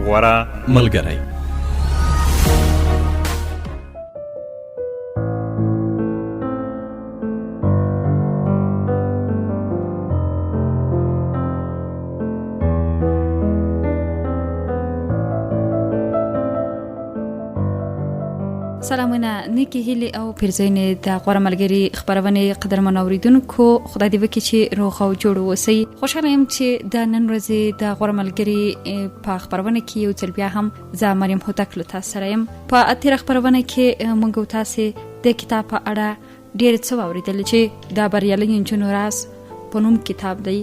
غوره ملګری. سلامونه نیکی هیلی او پیرزوینې د غوره ملګری خپرونې قدرمن اوریدونکو، خدای دې وکړي چې روغ او جوړ اوسئ. خوشحاله یم چې د نن ورځې د غوره ملګری په خپرونه کې یو ځل بیا هم زه مریم هوتک له تاسو سره یم. په تېره خپرونه کې موږ تاسې د کتاب په اړه ډېر څه واورېدل چې د بریالیو نجونو راز په نوم کتاب دی.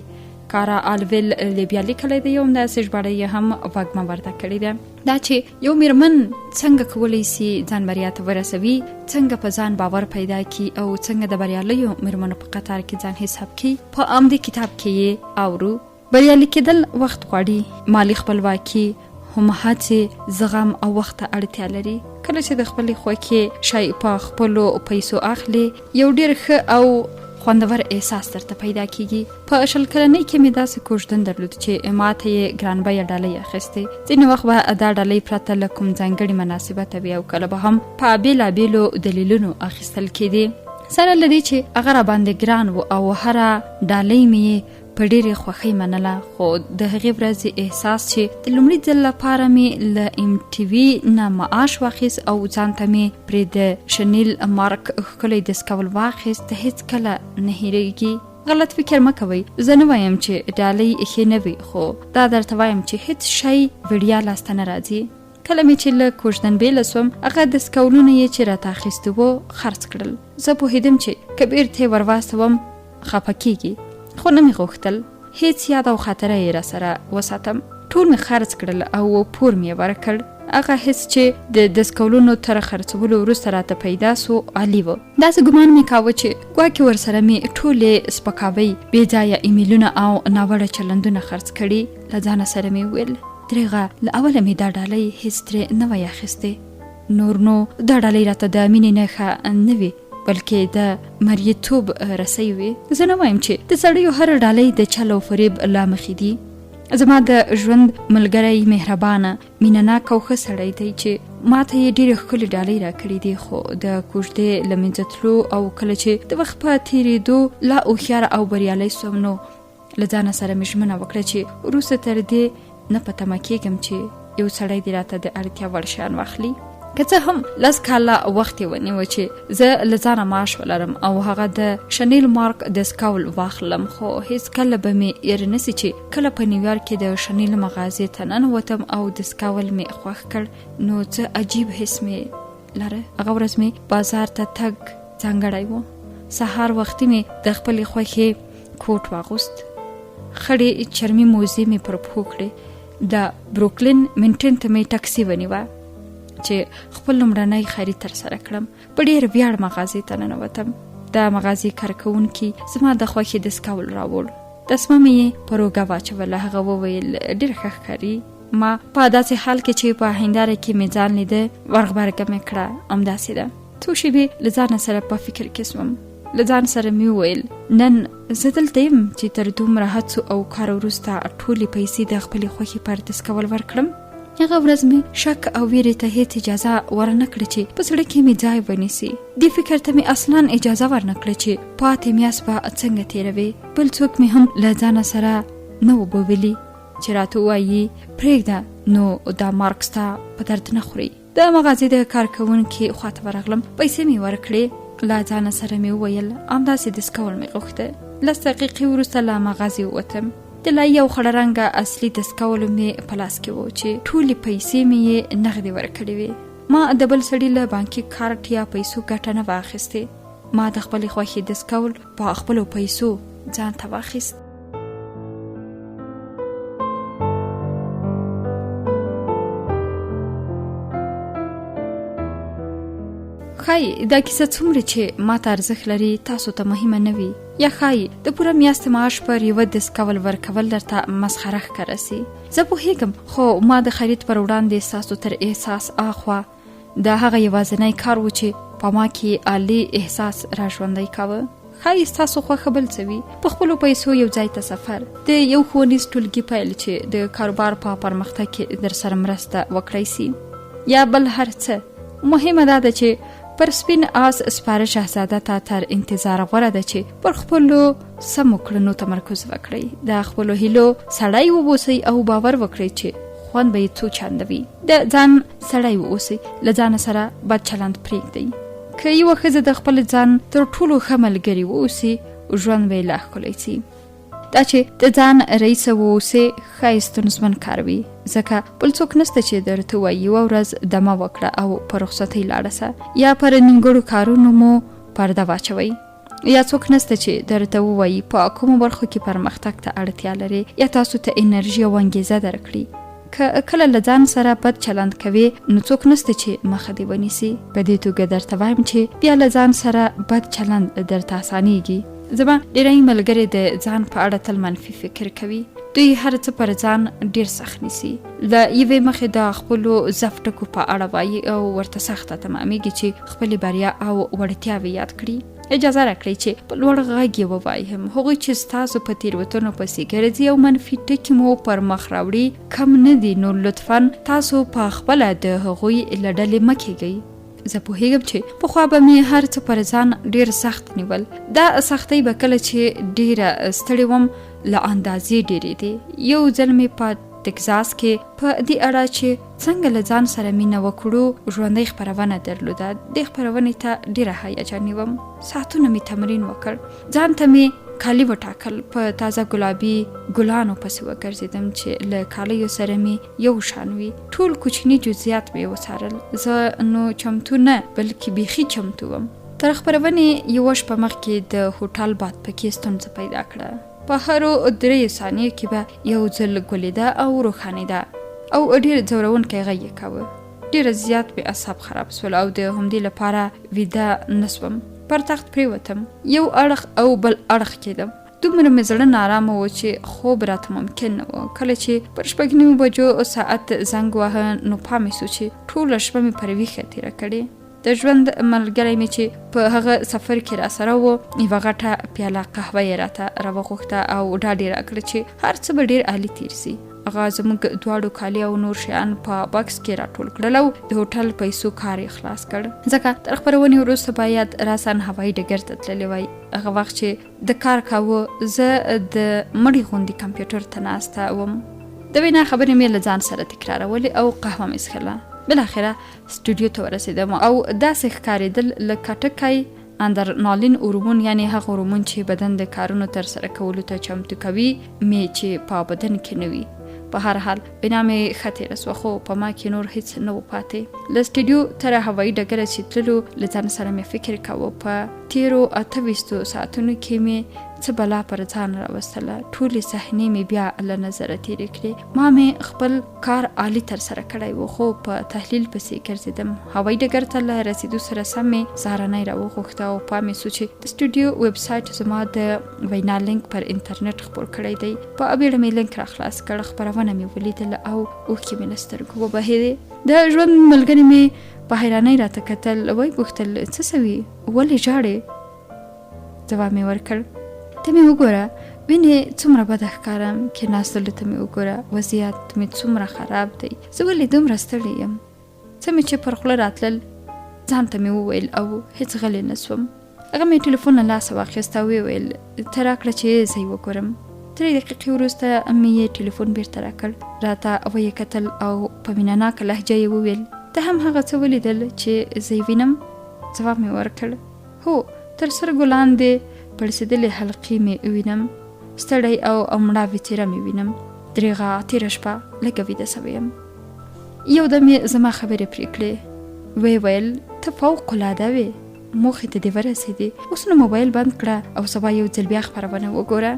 کارا آلویل بیا لیکلی دی او همداسې ژباړه یې هم وږمه ورته کړې ده. دا چې یو میرمن څنګه کولی سي ځان بریا ته ورسوي، څنګه په ځان باور پیدا کی او څنګه د بریالیو میرمنو په قطار کې ځان حساب کی، په همدې کتاب کې یې اورو. بریالي کېدل وخت غواړي، مالی خپلواکي هم هڅې، زغم او وخت ته اړتیا لري. کله چې د خپلې خوښې شی په خپلو پیسو اخلي، یو ډېر ښه او خوندور احساس درته پیدا کیږي. په 20 کلنۍ کې مې داسې کوژدن درلود چې ماته یې ګران بیه ډالۍ اخیستې. ځینې وخت به دا ډالۍ پرته له کوم ځانګړي مناسبته وي او کله به هم په بېلابېلو دلیلونو اخیستل کېدې. سره له دې چې هغه راباندې ګران و او هره ډالۍ مې په ډېرې خوښۍ منله، خو د هغې ورځې احساس چې د لومړي ځل لپاره مې له MTV نه معاش واخیست او ځان ته مې پرې د شنیل مارک ښکلی دستکول واخیست، هېڅکله نه هېرېږي. غلط فکر مه کوئ، زه نه وایم چې ډالۍ ښې نه وي، خو دا درته وایم چې هېڅ شی وړیا لاسته نه راځي. کله مې چې له کوژدن بیله سوم، هغه دستکولونه یې چې راته اخیستي وو خرڅ کړل. زه پوهېدم چې که بیرته یې ورواستوم خفه کېږي، خو نه مې غوښتل هیڅ یاد او خاطره یې را سره وساتم. ټول مې خرڅ کړل او پور مې ورکړ. هغه حس چې د دستکولونو تر خرڅولو وروسته راته پیدا سو عالي و. داسې ګمان مې کاوه چې ګواکې ورسره مې ټولې سپکاوۍ، بې ځایه ایمیلونه او ناوړه چلندونه خرڅ کړي. له ځانه سره مې ویل درېغه له اوله مې دا ډالۍ هیڅ ترې نه وی اخیستې، نور نو دا ډالۍ راته د مینې نښه نه وي بلکې د مریتوب رسۍ وي. زه نه وایم چې د سړیو هر ډالۍ د چل او فریب لا مخې دي. زما د ژوند ملګری مهربانه، مینهناک او ښه سړی دی چې ماته یې ډېرې ښکلې ډالۍ راکړې دي، خو د کوژدې له منځه تلو او کله چې د وخت په تېرېدو لا هوښیاره او بریالی سوم، نو له ځانه سره مې ژمنه وکړه چې وروسته تر دې نه په تمه کېږم چې یو سړی دې راته د اړتیا وړ شیان واخلي. که څه هم 10 کاله وخت یې ونیوه چې زه له ځانه معاش ولرم او هغه د شنیل مارک دستکول واخلم، خو هېڅکله به مې یېره نسي چې کله په نیویارک کې د شنیل مغازې ته ننوتم او دستکول مې خوښ کړ، نو څه عجیب حس مې لره. هغه ورځ مې بازار ته تګ ځانګړی و. سهار وختي مې د خپلې خوښې کوټ واغوست، خړې چرمي موزې مې پر پښو کړې. د بروکلین منټن ته مې ټکسي ونیوه چې خپل لومړنی خرید تر سره کړم. په ډېر ویاړ مغازې ته ننوتم. د مغازې کارکوونکي زما د خوښې دستکول راوړ. دسمه مې یې په روږه واچوله. هغه وویل ډېر ښه ښکاري. ما په داسې حال کې چې په هنداره کې مې ځان لیده ورغبرګه مې کړه، همداسې ده. څو شېبې له ځانه سره په فکر کې سوم. له ځان سره مې وویل نن زه دلته یم چې تر دومره هڅو او کار وروسته ټولې پیسې د خپلې خوښې پر دستکول ورکړم. هغه ورځ مې شک او ویرې ته هیڅ اجازه ورنه کړه چې په زړه کې مې ځای ونیسي. دې فکر ته مې اصلاً اجازه ورنه کړه چې پاتې میاشت به څنګه تېروي. بل څوک مې هم له ځانه سره نه و ویلي چې راته ووایي پرېږده نو دا مارک ستا په درد نه خوري. د مغازې د کارکوونکي خواته ورغلم، پیسې مې ورکړې. له ځانه سره مې وویل همداسې دستکول مې غوښته. 10 دقیقې وروسته له مغازې ووتم. د لایي او خړه رنګه اصلي دستکول مې په لاس کې و چې ټولې پیسې مې یې نغدې ورکړې وې. ما د بل سړي له بانکي کارت یا پیسو ګټه نه واخیستې. ما د خپلې خوښې دستکول په خپلو پیسو ځان ته واخیست. ښایي دا کیسه څومره چې ما ته ارزښت لري تاسو ته مهمه نه وي، یا ښایي د پوره میاشتې معاش پر یوه دستکول ورکول درته مسخره ښکاره سي. زه پوهېږم، خو ما د خرید پر وړاندې ستاسو تر احساس اخوا دا هغه یوازینی کار و چې په ما کې عالي احساس را ژوندی کاوه. خای تاسو خو خبل څوي په خپل پیسو یو ځای ته سفر د یو خونیز ټولګي پیل چې د کاروبار په پرمختګ کې در سره مرسته وکړای سي یا بل هر څه مهمه ده چې پر سپین آس سپاره شاهزاده ته تر انتظار غوره ده چې پر خپل سمو کړنو تمرکز وکړي د خپل هیلو سړی وبوسي او باور وکړي چې خوان به څو چاندوي د ځان سړی ووسي لځان سره بد چلند پرېږدي که یو ښځه د خپل ځان تر ټولو ښه ملګري واوسي ژوند به یې لا ښکلی سي دا چې د ځان رئیس واوسي ښایي ستونزمن کار وي ځکه بل څوک نسته چې درته وایي یوه ورځ دمه وکړه او په رخصتۍ لاړه سه یا پر نیمګړو کارونو مو پرده واچوئ یا څوک نسته چې درته ووایي په کومو برخو کې پرمختګ ته اړتیا لري یا تاسو ته انرژي او انګیزه درکړي که کله له ځان سره بد چلند کوي نو څوک نسته چې مخه دې ونیسي په دې توګه درته وایم چې بیا له ځان سره بد چلند درته اسانیږي زما ډېری ملګري د ځان په اړه تل منفي فکر کوي دوی هر څه پر ځان ډېر سخت نیسي له یوې مخې د خپلو ضعف ټکو په اړه وایي او ورته سخته تمامیږي چې خپلې بریا او وړتیاوې یاد کړي اجازه راکړئ چې په لوړ غږ یې ووایم هغوی چې ستاسو په تېروتنو پسې ګرځي او منفي ټکي مو پر مخ راوړي کم نه دي نو لطفا تاسو په خپله د هغوی له ډلې مه کیږئ زه پوهیږم چې پخوا به مې هر څه پر ځان ډېر سخت نیول دا سختۍ به کله چې ډېره ستړې وم له اندازې ډېرې دي یو ځل مې په تکزاس کې په دې اړه چې څنګه له ځان سره مینه وکړو ژوندۍ خپرونه درلوده د خپرونې ته ډېره هیجاني وم ساعتونه مې تمرین وکړ ځان ته مې کالي وټاکل په تازه ګلابي ګلانو پسې وګرځېدم چې له کالیو سره مې یو شان وي ټول کوچني جزئیات مې وڅارل زه نو چمتو نه بلکې بیخي چمتو وم تر خپرونې یوه شپه مخکې د هوټل باد پکې ستونزه پیدا کړه په هرو 3 ثانیو کې به یو ځل ګلېده او روښانېده او ډېر ځورونکی غږ یې کاوه ډېر زیات مې اعصاب خراب سول او د همدې لپاره ویده نسوم پر تخت پریوتم یو اړخ او بل اړخ کېدم دومره مې زړه نارامه و چې خوب راته ممکن نه و کله چې پر 9 بجو ساعت زنګ واهه نو پام مې سو چې ټوله شپه مې پر ویښه تېره کړې د ژوند ملګری مې چې په هغه سفر کې را سره و یوه غټه پیاله قهوه یې راته راوغوښته او ډاډ یې راکړه چې هر څه به ډېر عالي تېر سي هغه زموږ دواړو کالي او نور شیان په بکس کې راټول کړل او د هوټل پیسو کار یې خلاص کړ ځکه تر خپرونې وروسته باید راسن هوایي ډګر ته تللی وای هغه وخت چې د کار کاوه زه د مړي غوندې کمپیوټر ته ناسته وم د وینا خبرې مې له ځان سره تکرارولې او قهوه مې څښله بالاخره سټوډیو ته ورسېدم او داسې ښکارېدل لکه ټکی اندرنالین هورمون یعنی هغه هورمون چې بدن د کارونو تر سره کولو ته چمتو کوي مې چې په بدن کې نه وي په هر حال بنا مې ښه تېره سوه خو په ما کې نور هیڅ نه و پاتې له سټوډیو تر هوایي ډګره چې تللو له ځان سره مې فکر کوه په تېرو 28 ساعتونو کې مې څه بلا پر ځان راوستله ټولې صحنې مې بیا له نظره تېرې کړې ما مې خپل کار عالي تر سره کړی و خو په تحلیل پسې ګرځېدم هوایي ډګر ته له رسېدو سره سم مې سهارنۍ راوغوښته او پام مې سو چې د سټوډیو ویب سایټ زما د وینا لینک پر انټرنیټ خپور کړی دی په بیړه مې لینک راخلاص کړ خپرونه مې ولیدله او اوښکې مې له سترګو وبهېدې د ژوند ملګري مې په حیرانۍ راته کتل وایي پوښتل څه سوي ولې ژاړې ځواب مې ورکړ ته مې وګوره وینې څومره بده ښکارم کېناستلو ته مې وګوره وضعیت مې څومره خراب دی زه ولې دومره ستړی یم څه مې چې پر خوله راتلل ځان ته مې وویل او هېڅ غلی نه سوم هغه مې ټلیفون له لاسه واخیست او ویې ویل ته راکړه چې زه یې وګورم 3 دقیقې وروسته مې یې ټلیفون بیرته راکړ راته ویې کتل او په مینهناکه لهجه یې وویل ته هم هغه څه ولیدل چې زه یې وینم ځواب مې ورکړ هو تر سترګو لاندې پړسېدلې حلقې مې وینم ستړی او مړاوې څېره مې وینم درېغه تېره شپه لږه ویده سوی یم یودم یې زما خبرې پرې کړې ویې ویل ته فوقالعاده وې موخې ته دې ورسېدې اوس نو موبایل بند کړه او سبا یو ځل بیا خپرونه وګوره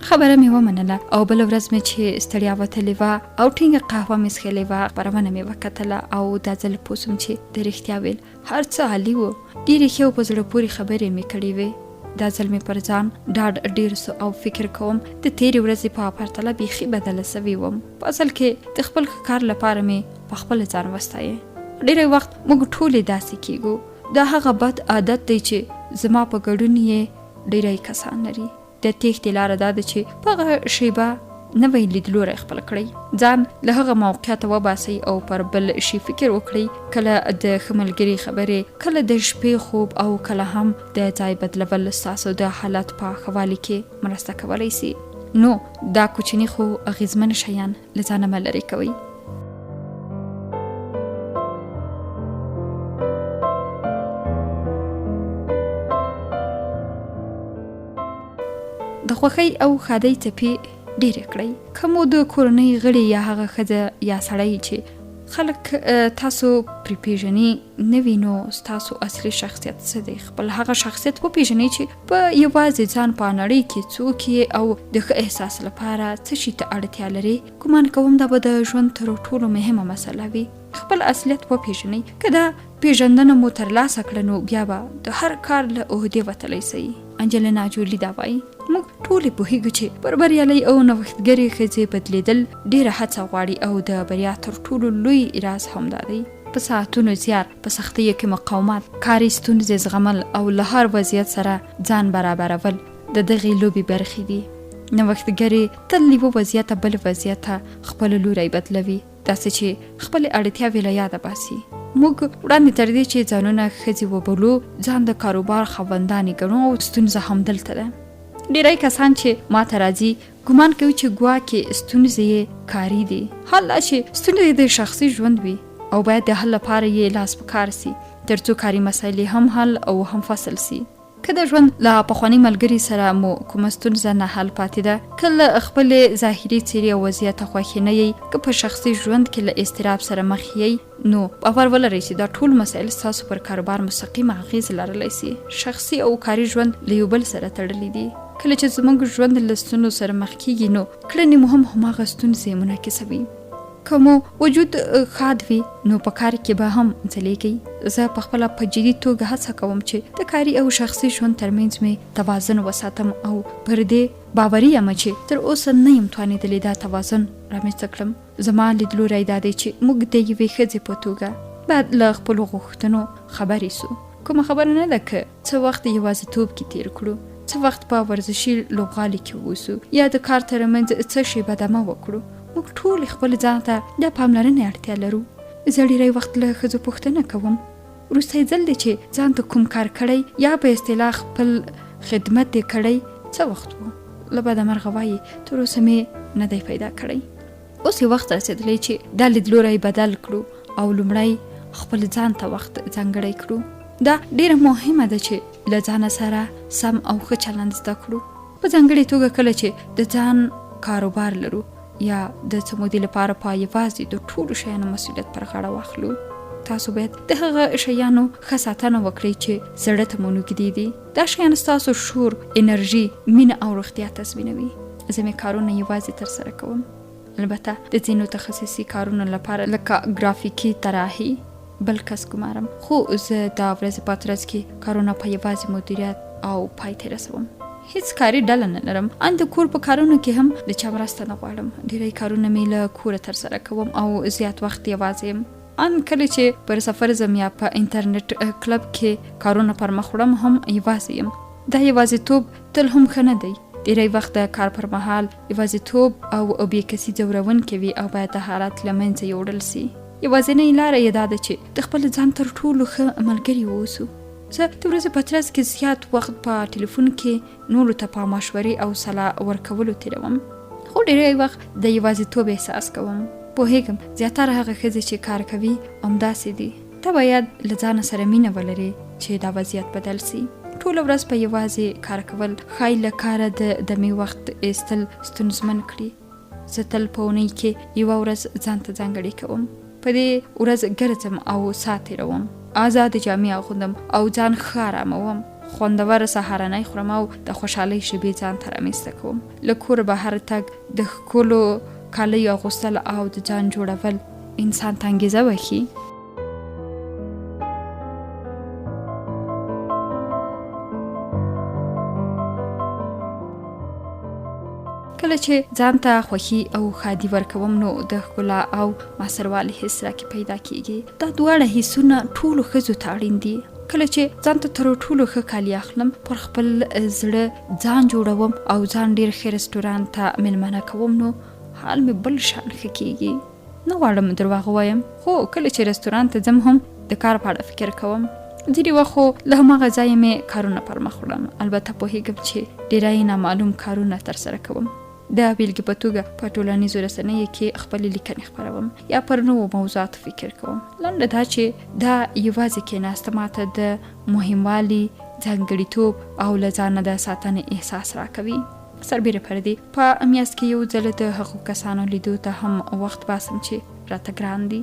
خبره مې ومنله او بله ورځ مې چې ستړیا وتلې وه او ټینګه قهوه مې څښلې وه خپرونه مې وکتله او دا ځل پوه سوم چې د رښتیا ویل هر څه عالي و ډېرې ښې او په زړه پورې خبرې مې کړې وې دا ځل مې پر ځان ډاډ ډېر سو او فکر کوم د تېرې ورځې په پرتله بیخي بدله سوې وم په اصل کې د خپل کار لپاره مې په خپل ځان وستایې ډېری وخت موږ ټولې داسې کېږو دا هغه بد عادت دی چې زما په ګډون یې ډیری کسان لري. د تېښتې لاره دا ده چې په هغه شیبه نوی لیدلوری خپل کړئ، ځان له هغه موقعیته وباسئ او پر بل شي فکر وکړئ. کله د ښه ملګري خبرې، کله د شپې خوب او کله هم د ځای بدلول ستاسو د حالت په ښه والي کې مرسته کولی سي. نو دا کوچني خو اغیزمن شیان له ځانه مه لرې کوئ. د خوښۍ او ښادۍ څپې ډېرې کړئ. که مو د کورنۍ غړي یا هغه ښځه یا سړی چې خلک تاسو پرې پیژني نه وي، نو ستاسو اصلي شخصیت څه دی؟ خپل هغه شخصیت وپیژنئ چې په یوازې ځان په نړۍ کې څوک یې او د ښه احساس لپاره څه شي ته اړتیا لري. ګمان کوم دا به د ژوند تر ټولو مهمه مسله وي. خپل اصلیت وپیژنئ. که دا پیژندنه مو ترلاسه کړه نو بیا به د هر کار له عهدې وتلی سئ. انجلینا جولی دا وایي موږ ټولې پوهیږو چې پر بریالۍ او نوښتګرې ښځې بدلیدل ډېره هڅه غواړي او د بریا تر ټولو لوی راز همدا دی. په ساعتونو زیار، په سختیو کې مقاومت، کاري ستونزې زغمل او له هر وضعیت سره ځان برابرول د دغې لوبې برخې دي. نوښتګرې تل یوه وضعیت بل وضعیت ته خپل لوری بدلوي، داسې چې خپلې اړتیاوې له یاده باسي. موږ وړاندې تر دې چې ځانونه ښځې وبولو، ځان د کاروبار خاوندانې ګڼو او ستونزه همدلته ده. ډیری کسان چې ما ته راځي ګمان کوي چې ګواکې ستونزې یې کاري دي. حال دا چې ستونزې د شخصي ژوند وي او باید د حل لپاره یې لاس په کار سي تر څو کاري مسایلې هم حل او هم فصل سي. که د ژوند له پخواني ملګري سره مو کومه ستونزه نه حل پاتې ده، که له خپلې ظاهري څېرې او وضعیت خوښې نه یئ، که په شخصي ژوند کې له اضطراب سره مخ یئ، نو باور ولرئ چې دا ټول مسایل ستاسو پر کاروبار مستقیم اغیز لرلی سي. شخصي او کاري ژوند له یو بل سره تړلي دي. کله چې زموږ ژوند له ستونزو سره مخ کیږي نو کړنې مو هم هماغه ستونزې منعکسوي. که مو وجود ښاد وي نو په کار کې به هم ځلیږئ. زه په خپله په جدي توګه هڅه کوم چې د کاري او شخصي ژوند ترمنځ مې توازن وساتم او پر دې باوري یم چې تر اوسه نه یم توانېدلې دا توازن رامنځته کړم. زما لیدلوری دا دی چې موږ د یوې ښځې په توګه باید له خپلو غوښتنو خبرې سو. کومه خبره نه ده که څه وخت یوازیتوب کې تیر کړو، څه وخت په ورزشي لوبغالي کې اوسو یا د کار ترمنځ څه شی بدمه وکړو. موږ ټول خپل ځان ته د پاملرنې اړتیا لرو. زه ډېری وخت له ښځو پوښتنه کوم وروستی ځل دی چې ځان ته کوم کار کړی یا په اصطلاح خپل خدمت دی کړی څه وخت و؟ له بده مرغه وایي تر اوسه مې نه دی پیدا کړی. اوس یې وخت رسېدلی چې دا لیدلوری بدل کړو او لومړی خپل ځان ته وخت ځانګړی کړو. دا ډېره مهمه ده چې له ځانه سره سم او ښه چلند زده کړو. په ځانګړې توګه کله چې د ځان کاروبار لرو یا د څه مودې لپاره په یوازې د ټولو شیانو مسؤلیت پر غاړه واخلو. تاسو باید د هغه شیانو ښه ساتنه وکړئ چې زړه ته مو نږدې دي. دا شیان ستاسو شور، انرژي، مینه او روغتیا تضمینوي. زه مې کارونه یوازې ترسره کوم، البته د ځینو تخصصي کارونو لپاره لکه ګرافیکي طراحي بل کس ګمارم، خو زه د ورځې په ترڅ کې کارونه په یوازې مدیریت او پای ته رسوم. هیڅ کاري ډله نه لرم. ان د کور په کارونو کې هم د چا مرسته نه غواړم. ډېری کارونه مې له کوره ترسره کوم او زیات وخت یوازې یم. ان کله چې پر سفر ځم یا په انټرنیټ کلب کې کارونه پر مخ وړم هم یوازې یم. دا یوازیتوب تل هم ښه نه دی. ډېری وخت د کار پر مهال یوازیتوب او بېکسي ځورونکی وي او باید د حالت له منځه یوړل سي. یوازینۍ لاره یې دا ده چې د خپل ځان تر ټولو ښه ملګري واوسو. زه د ورځې په ترڅ کې زیات وخت په ټلیفون کې نورو ته په مشورې او صلاح ورکولو تېروم، خو ډېری وخت د یوازیتوب احساس کوم. پوهېږم زیاتره هغه ښځې چې کار کوي همداسې دي. ته باید له ځانه سره مینه ولرې چې دا وضعیت بدل سي. ټوله ورځ په یوازې کار کول ښایي له کاره د دمې وخت ایستل ستونزمن کړي. زه تل په اونۍ کې یوه ورځ ځان ته ځانګړې کوم. په دې ورځ ګرځم او ساعت تېروم، آزاد جامې اغوندم او ځان ښه اراموم. خوندور سهارنۍ خورم او د خوشحالۍ شېبې ځان ته رامنځته کوم. له کوره بهر تګ، د ښکلو کالیو اغوستل او د ځان جوړول انسان ته انګېزه بښي. کله چې ځان ته خوښي او ښادي ورکوم نو د ښکلا او مسروالي حس راکې پیدا کیږي. دا دواړه حسونه ټولو ښځو ته اړین دي کله چې ځان ته تر ټولو ښه کالي اخلم پر خپل زړه ځان جوړوم او ځان ډیر ښه رستورانت ته مېلمانه کوم نو حال مې بل شان ښه کېږي. نه غواړم درواغ ووایم خو کله چې رستورانت ته ځم هم د کار په اړه فکر کوم. ځینې وخت خو له هماغه ځایه مې کارونه پر مخ وړم. البته پوهېږم چې ډېری نامعلوم کارونه ترسره کوم. د بیلګې په توګه په ټولنیزو رسنیو کې خپلې لیکنې خپروم یا پر نوو موضوعاتو فکر کوم. لنډه دا چې دا یوازې کېناسته ماته د مهموالي، ځانګړیتوب او له ځانه د ساتنې احساس راکوي. سربیره پر دې په میاشت کې یو ځل د هغو کسانو لیدو ته هم وخت باسم چې راته ګران دي.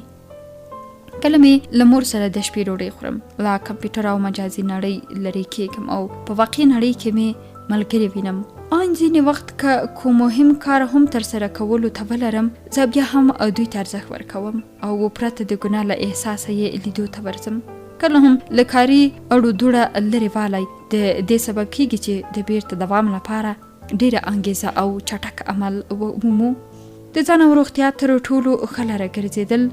کله مې له مور سره د شپې ډوډۍ خورم، له کمپیوټر او مجازي نړۍ لرې کېږم او په واقعي نړۍ کې مې ملګري وینم. ان ځینې وخت که کوم مهم کار هم ترسره کولو ته ولرم زه بیا هم دوی ته ارزښت ورکوم او پرته د ګناه له احساسه یې لیدو ته ورځم. کله هم له کاري اړو دوړه لرې والی د دې سبب کېږي چې د بیرته دوام لپاره ډېره انګیزه او چټک عمل ومومو. د ځان او روغتیا تر ټولو ښه لاره ګرځېدل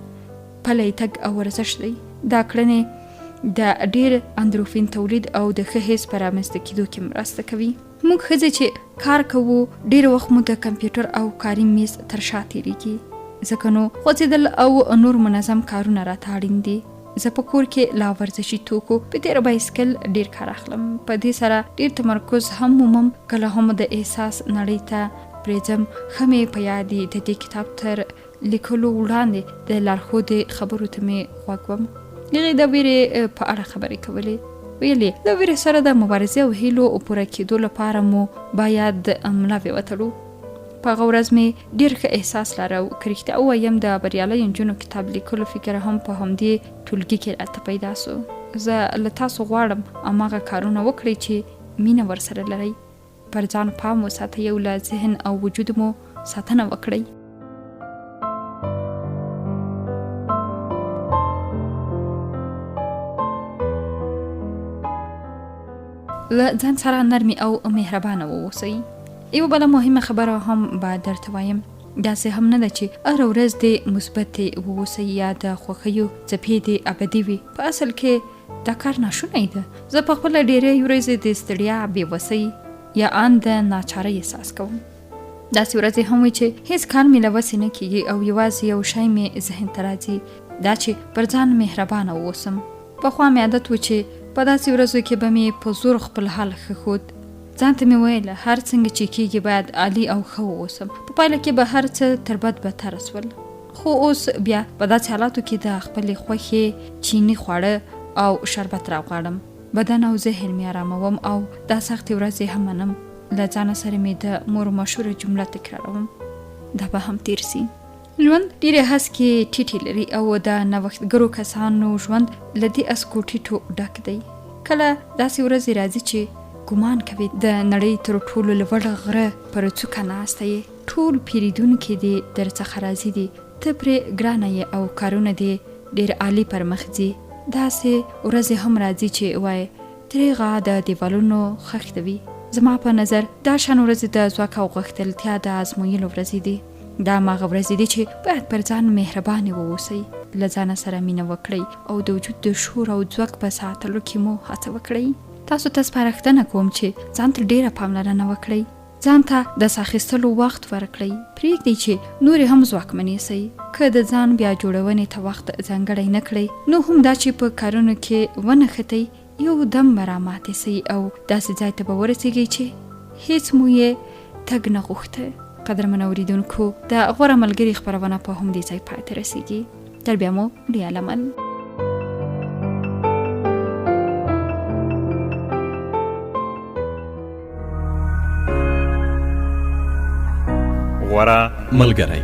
پلی تګ او ورزش دی. دا کړنې د ډېر اندروفین تولید او د ښه حس په رامنځته کېدو کې مرسته کوي. موږ ښځې چې کار کوو ډېر وخت مو د کمپیوټر او کاري میز تر شا تېرېږي، ځکه نو خوځېدل او نور منظم کارونه راته اړین دي. زه په کور کې لا ورزشي توکو په تېره بایسکل ډېر کار اخلم. په دې سره ډېر تمرکز هم مومم. کله هم د احساس نړۍ ته پرېځم. ښه مې په یاد دي د دې کتاب تر لیکلو وړاندې د لارښودې خبرو ته مې غوږ وم. هغې د ویرې په اړه خبرې کولې. ویلې د ویرې سره د مبارزې او هیلو پوره کېدو لپاره مو باید ملاوې وتړو. په هغه ورځ مې ډېر ښه احساس لاره او که رښتیا ووایم د بریالیو نجونو کتاب لیکلو فکر هم په همدې ټولګي کې راته پیدا سو. زه له تاسو غواړم هماغه کارونه وکړئ چې مینه ورسره لرئ. پر ځان پام وساتئ او له ذهن او وجود مو ساتنه وکړئ. له ځان سره نرمي او مهربانه واوسئ. یوه بله مهمه خبره هم باید درته وایم. داسې هم نه ده چې هره ورځ دې مثبتې واوسئ یا د خوښیو څپې دې ابدي وي. په اصل کې دا کار ناشونی ده. زه په خپله ډېرې ورځې د ستړیا، بېوسۍ یا ان د ناچارۍ احساس کوم. داسې ورځې هم وي چې هیڅ کار مې له وسې نه کېږي او یوازې یو شی مې ذهن ته راځي، دا چې پر ځان مهربانه واوسم. پخوا مې عادت و چې په داسې ورځو کې به مې په زور خپل حال ښه ښود. ځان ته مې ویل هر څنګه چې کېږي باید عالي او ښه واوسم. په پایله کې به هر څه تر بد بدتره سول. خو اوس بیا په داسې حالاتو کې د خپلې خوښې چیني خواړه او شربت راغواړم. بدن او ذهن مې آراموم او دا سختې ورځې هم منم. له ځانه سره مې د مور مشهوره جمله تکراروم، دا به هم تیر سي. ژوند ډېرې هسکې ټیټې لري او د نوښتګرو کسانو ژوند له دې اسکو ټیټو ډک دی. کله داسې ورځې راځي چې ګمان کوي د نړۍ تر ټولو لوړ غره پر څوکه ناسته یې. ټول پیرودونکي دې درڅخه راضي دي، ته پرې ګرانه یې او کارونه دې ډېر عالي پر مخ ځي. داسې ورځې هم راځي چې وایي دریغه د دیوالونو خښته وي. زما په نظر دا شان ورځې د ځواک او غښتلتیا د ازمویلو ورځې دي. دا ماغه ورځې دي چې باید پر ځان مهربانې واوسئ، له ځانه سره مینه وکړئ او د وجود د شور او ځواک په ساتلو کې مو هڅه وکړئ. تاسو ته سپارښتنه کوم چې ځان ته ډېره پاملرنه وکړئ. ځان ته د ساه اخیستلو وخت ورکړئ. پرېږدئ چې نورې هم ځواکمنې سئ. که د ځان بیا جوړونې ته وخت ځانګړی نه کړئ نو هم دا چې په کارونو کې ونښتئ یو دم به راماتې سئ او داسې ځای ته به ورسېږئ چې هیڅ مو یې تګ نه غوښته. قدرمنو اوریدونکو، د غوره ملګري خپرونه په همدې ځای پای ته رسېږي. تر بیا مو ډېر عمل. غوره ملګری.